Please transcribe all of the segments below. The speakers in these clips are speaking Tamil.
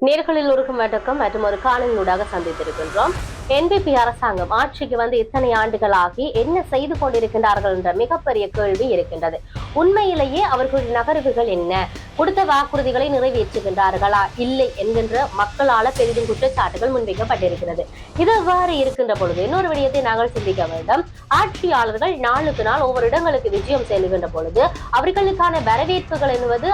நேர்களில் உருகும் வணக்கம் மற்றும் ஒரு காணொலியூடாக சந்தித்திருக்கின்றோம். என்பிபி அரசாங்கம் ஆட்சிக்கு வந்து இத்தனை ஆண்டுகளாகி என்ன செய்து கொண்டிருக்கின்றார்கள் என்ற மிகப்பெரிய கேள்வி இருக்கின்றது. உண்மையிலேயே அவர்களுடைய நகர்வுகள் என்ன, கொடுத்த வாக்குறுதிகளை நிறைவேற்றுகின்றார்களா இல்லை என்கின்ற மக்களால பெரிதும் குற்றச்சாட்டுகள் முன்வைக்கப்பட்டிருக்கிறது. இது எவ்வாறு இருக்கின்ற பொழுது இன்னொரு விடயத்தை நாங்கள் சிந்திக்க வேண்டும். ஆட்சியாளர்கள் நாளுக்கு நாள் ஒவ்வொரு இடங்களுக்கு விஜயம் செல்லுகின்ற பொழுது அவர்களுக்கான வரவேற்புகள் என்பது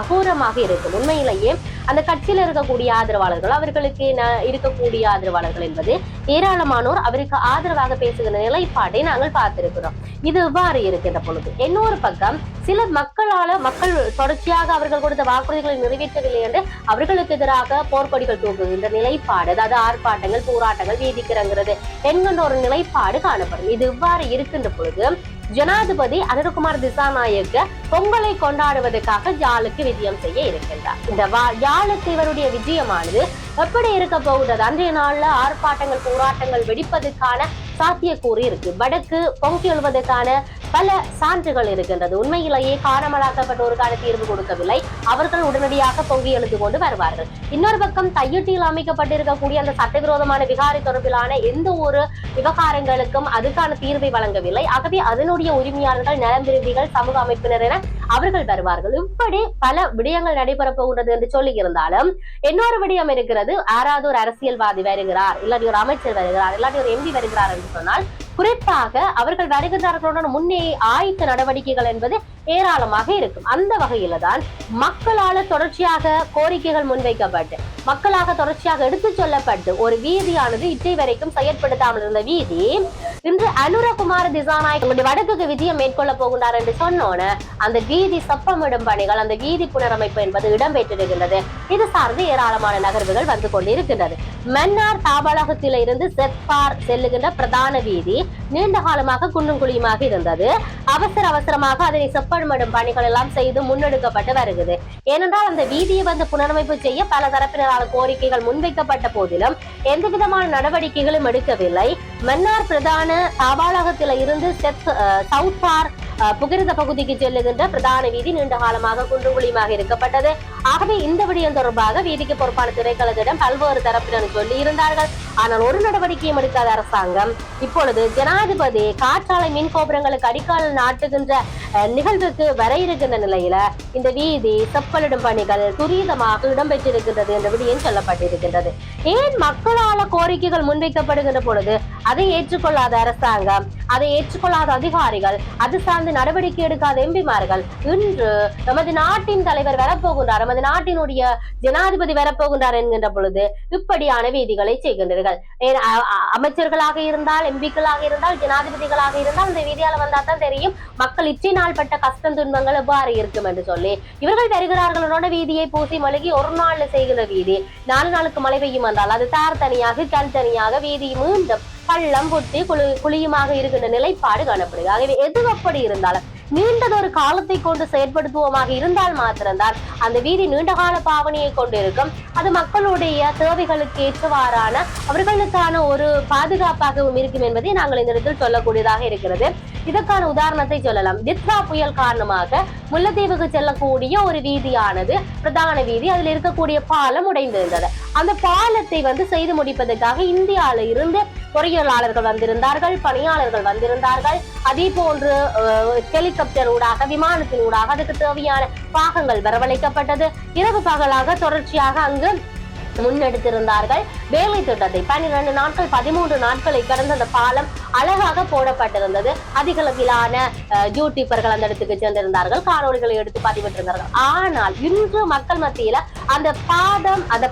அகோரமாக இருக்கும். உண்மையிலேயே அந்த கட்சியில் இருக்கக்கூடிய ஆதரவாளர்கள், அவர்களுக்கு இருக்கக்கூடிய ஆதரவாளர்கள் என்பது ஏராளமானோர் அவருக்கு ஆதரவாக பேசுகிற நிலைப்பாட்டை நாங்கள் பார்த்திருக்கிறோம். இது எவ்வாறு இருக்கின்ற பொழுது இன்னொரு பக்கம் சில மக்கள் தொடர்ச்சியாக அவர்கள் கொடுத்த வாக்குறுதிகளை நிறைவேற்றவில்லை என்று அவர்களுக்கு எதிராக போர்க்கொடிகள் தூக்குகின்ற நிலைப்பாடு, அதாவது ஆர்ப்பாட்டங்கள், போராட்டங்கள், வீதிக்கிறங்கிறது என்கின்ற ஒரு நிலைப்பாடு காணப்படும். இது இவ்வாறு இருக்கின்ற பொழுது ஜனாதிபதி அனுரகுமார் திசாநாயக்க பொங்கலை கொண்டாடுவதற்காக யாழுக்கு விஜயம் செய்ய இருக்கின்றார். இந்த யாழுக்கு இவருடைய விஜயமானது எப்படி இருக்க போகிறது? அன்றைய நாள்ல ஆர்ப்பாட்டங்கள், போராட்டங்கள் வெடிப்பதற்கான சாத்தியக்கூறு இருக்கு. வடக்கு பொங்கி எழுவதற்கான பல சான்றுகள் இருக்கின்றது. உண்மையிலேயே காணாமலாக்கப்பட்டோருக்கான தீர்வு கொடுக்கவில்லை, அவர்கள் உடனடியாக பொங்கி எழுந்து கொண்டு வருவார்கள். இன்னொரு பக்கம் தையிட்டியில் அமைக்கப்பட்டிருக்கக்கூடிய அந்த சட்டவிரோதமான விகாரை தொடர்பிலான எந்த ஒரு விவகாரங்களுக்கும் அதுக்கான தீர்வை வழங்கவில்லை. ஆகவே அதனுடைய உரிமையாளர்கள், நலம் விரும்பிகள், சமூக அமைப்பினர் என அவர்கள் வருவார்கள். இப்படி பல விடயங்கள் நடைபெற போகின்றது என்று சொல்லி இருந்தாலும் இன்னொரு விடயம் இருக்கிறது. யாராவது ஒரு அரசியல்வாதி வருகிறார், இல்லாட்டி ஒரு அமைச்சர் வருகிறார், இல்லாட்டி ஒரு எம்பி வருகிறார் என்று சொன்னால் குறிப்பாக அவர்கள் வருகின்றார்களுடன் முன்னே ஆயத்த நடவடிக்கைகள் என்பது ஏராளமாக இருக்கும். அந்த வகையில தான் மக்களால் தொடர்ச்சியாக கோரிக்கைகள் முன்வைக்கப்பட்டு, மக்களாக தொடர்ச்சியாக எடுத்துச் சொல்லப்பட்டு ஒரு வீதியானது இற்றை வரைக்கும் செயற்படுத்தாமல் இருந்த வீதி இன்று அனுரகுமார திசாநாயக்க வடக்குக்கு விஜயம் மேற்கொள்ள போகின்றார் என்று சொன்னோன அந்த வீதி சப்பமிடும் பணிகள், அந்த வீதி புனரமைப்பு என்பது இடம்பெற்றிருக்கின்றது. இது சார்ந்து ஏராளமான நகர்வுகள் வந்து கொண்டிருக்கின்றது. மன்னார் தாபாலகத்தில இருந்து செத்பார் செல்லுகின்ற பிரதான வீதி நீண்ட காலமாக குண்டும் குழியுமாக இருந்தது. அவசரமாக அதனை செப்பமிடும் பணிகள் எல்லாம் செய்து முன்னெடுக்கப்பட்டு வருகிறது. ஏனென்றால் அந்த வீதியை வந்து புனரமைப்பு செய்ய பல தரப்பினரால் கோரிக்கைகள் முன்வைக்கப்பட்ட போதிலும் எந்த விதமான நடவடிக்கைகளும் எடுக்கவில்லை. மன்னார் பிரதான தாபாலகத்தில இருந்து சவுத்பார் புகிருத பகுதிக்கு செல்லுகின்ற பிரதான வீதி நீண்ட காலமாக குன்றுகுழியுமாக இருக்கப்பட்டது. ஆகவே இந்த விடயம் தொடர்பாக வீதிக்கு பொறுப்பான திணைக்களத்திடம் பல்வேறு தரப்பினர் சொல்லி இருந்தார்கள். ஆனால் ஒரு நடவடிக்கையும் எடுக்காத அரசாங்கம் இப்பொழுது ஜனாதிபதி காற்றாலை மின் கோபுரங்களுக்கு அடிக்கால் நாட்டுகின்ற நிகழ்வுக்கு வர இருக்கின்ற நிலையில இந்த வீதி செப்பலிடும் பணிகள் துரிதமாக இடம்பெற்றிருக்கின்றது என்ற விடயம் சொல்லப்பட்டிருக்கின்றது. ஏன் மக்களால கோரிக்கைகள் முன்வைக்கப்படுகின்ற பொழுது அதை ஏற்றுக்கொள்ளாத அரசாங்கம், அதை ஏற்றுக்கொள்ளாத அதிகாரிகள், அது சார்ந்து நடவடிக்கை எடுக்காத எம்பிமார்கள் இன்று நமது நாட்டின் தலைவர் வரப்போகின்றார், நமது நாட்டினுடைய ஜனாதிபதி வரப்போகின்றார் என்கின்ற பொழுது இப்படியான வீதிகளை செய்கின்றார்கள். அமைச்சர்களாக இருந்தால், எம்பிக்களாக இருந்தால், ஜனாதிபதிகளாக இருந்தால் இந்த வீதியால வந்தா தான் தெரியும் மக்கள் இச்சை நாள் பட்ட கஷ்டம் துன்பங்கள் எவ்வாறு இருக்கும் என்று சொல்லி இவர்கள் வருகிறார்களோட வீதியை பூசி மழுகி ஒரு நாள்ல செய்கிற வீதி 4 நாளுக்கு மழை பெய்யும் வந்தால் அது தார் தனியாக கல் தனியாக வீதி மீண்டும் பள்ளம் பொட்டி குழியுமாக இருக்கின்ற நிலைப்பாடு காணப்படுகிறது. ஆகவே எது அப்படி இருந்தாலும் நீண்டதொரு காலத்தை கொண்டு செயற்படுத்துவோமாக இருந்தால் மாத்திரம்தான் அந்த வீதி நீண்டகால பாவனையை கொண்டிருக்கும். அது மக்களுடைய தேவைகளுக்கு ஏற்றவாறான அவர்களுக்கான ஒரு பாதுகாப்பாகவும் இருக்கும் என்பதை நாங்கள் இந்த இடத்தில் சொல்லக்கூடியதாக இருக்கிறது. இதற்கான உதாரணத்தை சொல்லலாம். தித்ரா புயல் காரணமாக முல்லைத்தீவுக்கு செல்லக்கூடிய ஒரு வீதியானது பிரதான வீதி, அதில் இருக்கக்கூடிய பாலம் உடைந்திருந்தது. அந்த பாலத்தை வந்து செய்து முடிப்பதற்காக இந்தியாவில இருந்து பொறியியலாளர்கள் வந்திருந்தார்கள், பணியாளர்கள் வந்திருந்தார்கள். அதே போன்று ஹெலிகாப்டர் ஊடாக, விமானத்தின் ஊடாக அதுக்கு தேவையான பாகங்கள் வரவழைக்கப்பட்டது. இரவு பகலாக தொடர்ச்சியாக அங்கு முன்னெடுத்திருந்தார்கள் வேலை திட்டத்தை. 12 நாட்கள் 13 நாட்களை கடந்த அந்த பாலம் அழகாக போடப்பட்டிருந்தது. அதிகளவிலான யூடியூபர்கள் அந்த இடத்துக்கு சென்றிருந்தார்கள், காணொலிகளை எடுத்து பதிவிட்டிருந்தார்கள். ஆனால் இன்று மக்கள் மத்தியில அந்த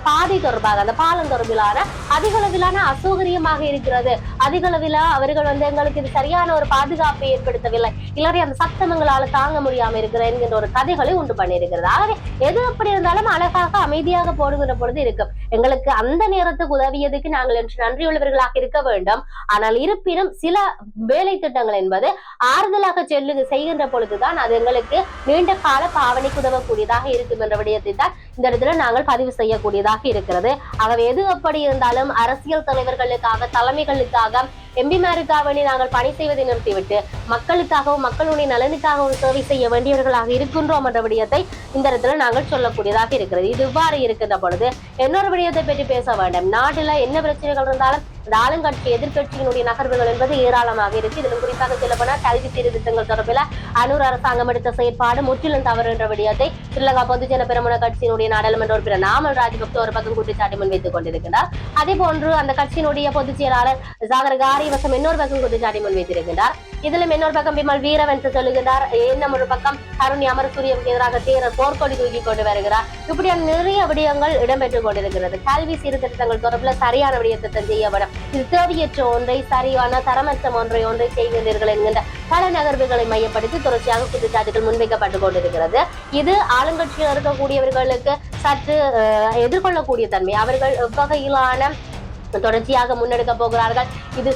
பாதை தொடர்பாக, அந்த பாலம் தொடர்பிலான அதிகளவிலான அசௌகரியமாக இருக்கிறது. அதிகளவில அவர்கள் வந்து எங்களுக்கு இது சரியான ஒரு பாதுகாப்பை ஏற்படுத்தவில்லை, இல்லாட்டி அந்த சத்தமங்களால தாங்க முடியாம இருக்கிற என்கின்ற ஒரு கதைகளை உண்டு பண்ணியிருக்கிறது. ஆகவே எது எப்படி இருந்தாலும் அழகாக அமைதியாக போடுகிற பொழுது இருக்கும். எங்களுக்கு அந்த நேரத்துக்கு உதவியதுக்கு நாங்கள் என்று நன்றியுள்ளவர்களாக இருக்க வேண்டும். ஆனால் இருப்பினும் சில வேலை திட்டங்கள் என்பது ஆறுதலாக செய்கின்ற பொழுதுதான் அது எங்களுக்கு நீண்ட கால பாவனைக்கு உதவக்கூடியதாக இருக்கும் என்ற விடயத்தை தான் இந்த இடத்துல நாங்கள் பதிவு செய்யக்கூடியதாக இருக்கிறது. ஆகவே எது எப்படி இருந்தாலும் அரசியல் தலைவர்களுக்காக, தலைமைகளுக்காக, எம்பிமாருக்காக நாங்கள் பணி செய்வதை நிறுத்திவிட்டு மக்களுக்காகவும் மக்களுடைய நலனுக்காகவும் சேவை செய்ய வேண்டியவர்களாக இருக்கின்றோம் என்ற விடயத்தை இந்த இடத்துல நாங்கள் சொல்லக்கூடியதாக இருக்கிறது. இது இவ்வாறு இருக்கின்ற பொழுது இன்னொரு விடயத்தை பற்றி பேச வேண்டும். நாட்டில என்ன பிரச்சனைகள் இருந்தாலும் இந்த ஆளுங்கட்சி எதிர்கட்சியினுடைய நகர்வுகள் என்பது ஏராளமாக இருக்கு. இதிலும் குறிப்பாக சொல்லப்போனால் கல்வி சீர்திருத்தங்கள் தொடர்பில் அனூர் அரசாங்கம் எடுத்த செயற்பாடு முற்றிலும் தவறு என்ற விடயத்தை ஸ்ரீலங்கா பொதுஜன பெரமுன கட்சியினுடைய நாடாளுமன்ற உறுப்பினர் நாமல் ராஜபக்ச ஒரு பக்கம் குற்றச்சாட்டு முன்வைத்துக் கொண்டிருக்கிறார். அதே போன்று அந்த கட்சியினுடைய பொதுச் செயலாளர் சாகர் காரியவசம் இன்னொரு பக்கம் குற்றச்சாட்டு முன்வைத்திருக்கிறார். இதிலும் இன்னொரு பக்கம் விமல் வீரவன் என்று சொல்லுகிறார். இன்னும் ஒரு பக்கம் அருண் அமரசூரியவுக்கு எதிராக தேரர் போர்க்கொடி தூக்கி கொண்டு வருகிறார். இப்படியான நிறைய விடயங்கள் இடம்பெற்றுக் கொண்டிருக்கிறது. கல்வி சீர்திருத்தங்கள் தொடர்பில் சரியான விடயத்தை செய்யப்படும். இது தேவையற்ற ஒன்றை, சரியான தரமற்ற ஒன்றை செய்கின்றீர்கள் என்கின்ற பல நகர்வுகளை மையப்படுத்தி தொடர்ச்சியாக குற்றச்சாட்டுகள் முன்வைக்கப்பட்டுக் கொண்டிருக்கிறது. இது ஆளுங்கட்சியில் இருக்கக்கூடியவர்களுக்கு சற்று எதிர்கொள்ளக்கூடிய தன்மை. அவர்கள் எவ்வகையிலான தொடர்ச்சியாக முன்னெடுக்க போகிறார்கள் இது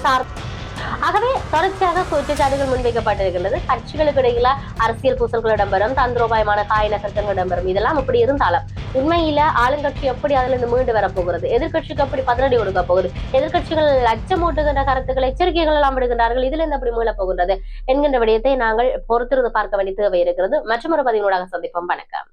ஆகவே தொடர்ச்சியாக குற்றச்சாட்டுகள் முன்வைக்கப்பட்டிருக்கின்றது. கட்சிகளுக்கு இடையில அரசியல் பூசல்கள் இடம்பெறும், தந்திரோபாயமான காய நகர்த்தங்கள் இடம்பெறும். இதெல்லாம் இப்படி இருந்தாலும் உண்மையில ஆளுங்கட்சி எப்படி அதுல இருந்து மீண்டு வரப்போகிறது, எதிர்கட்சிக்கு எப்படி பதிலடி கொடுக்க போகுது, எதிர்கட்சிகள் அச்சமூட்டுகின்ற கருத்துக்கள், எச்சரிக்கைகள் எல்லாம் விடுகின்றார்கள், இதுல இருந்து எப்படி மீள போகின்றது என்கின்ற விடயத்தை நாங்கள் பொறுத்திருந்து பார்க்க வேண்டிய தேவை இருக்கிறது. மற்றொரு பதிவினூடாக சந்திப்போம். வணக்கம்.